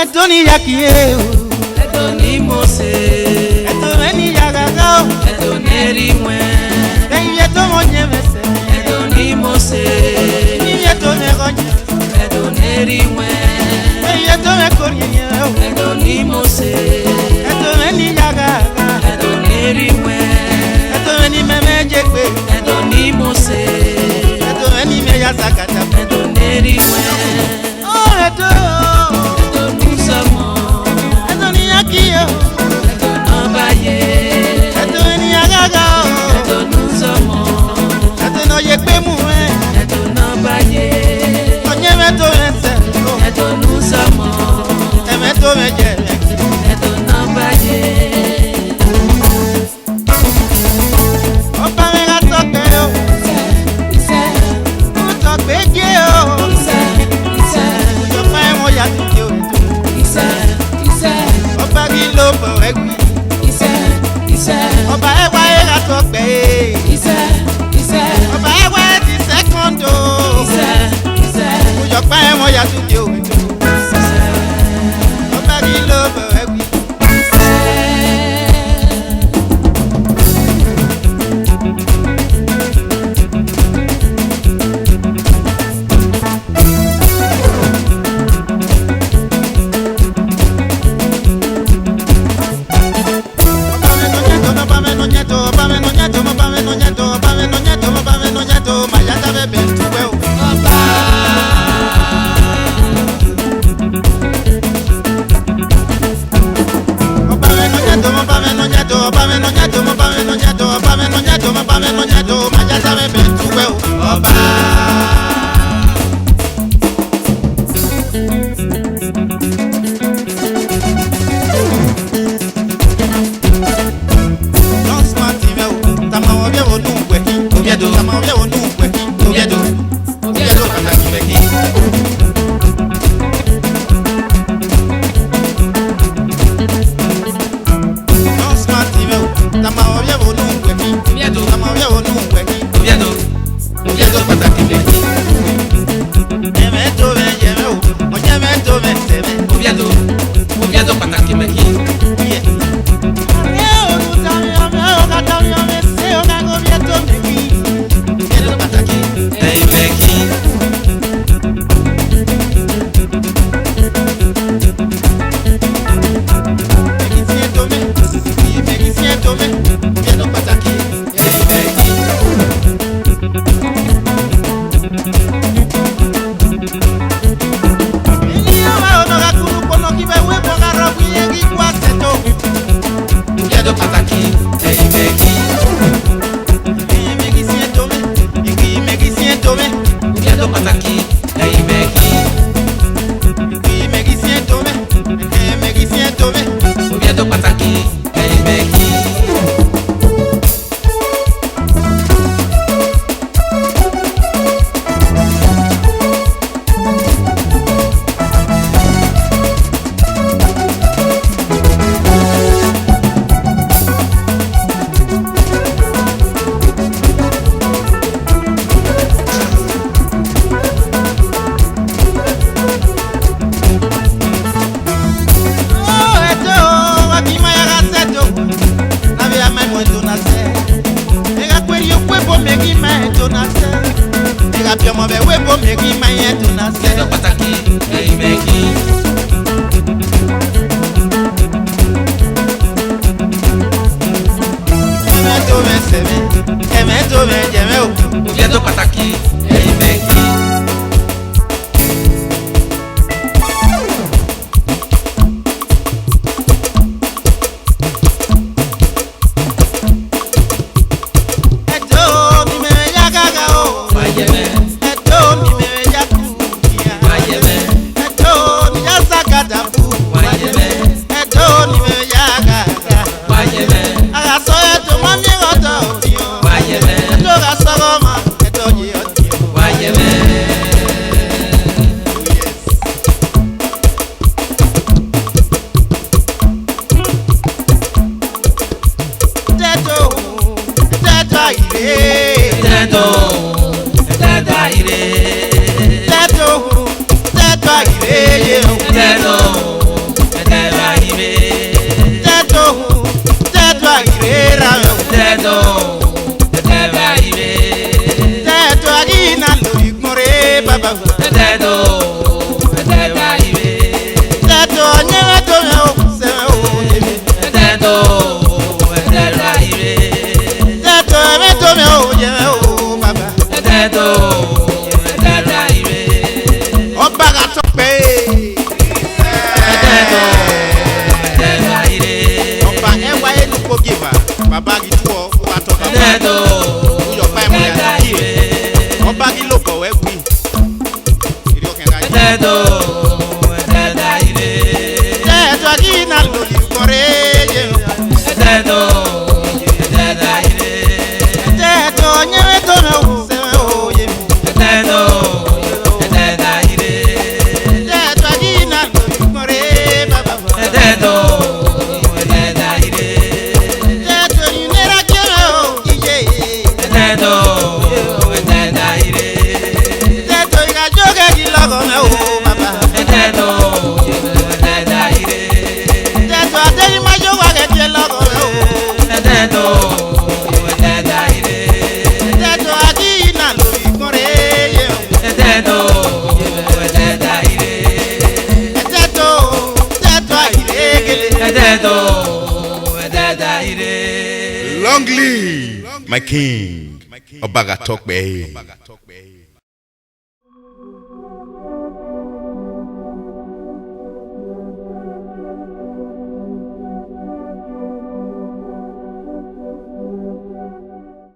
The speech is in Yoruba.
Tony Yakieo, Tony Mose, Tony Yagao, Tony Rimwe, Yeto Monyemese, Tony Mose, Yeto Negonya, Tony Rimwe, Yeto Mekorio, Tony Mose, Tony Yaga, Tony Rimwe, Tony Memejekwe, Tony Mose, Tony Meyasakata, Tony Rimwe, oh, Tony Samo, Tony Yakio, Tony Baye, Tony Yagaga, Tony Samo, Tony Yekbemue, Tony Baye, Onyemeto Mense, Tony Samo, Emeto Mejere, Tony Baye. Opa Mega Tokyo, Tokyo, Opa Moya Tokyo, Opa Gilobo Egui, Opa Ewa Era Tokyo, Opa Ewa the second Opa Moya Tokyo, Opa Gilobo Egui. Kibe we boga rabu yegi kwa ire. Long live my king, Ọba Gatokpe.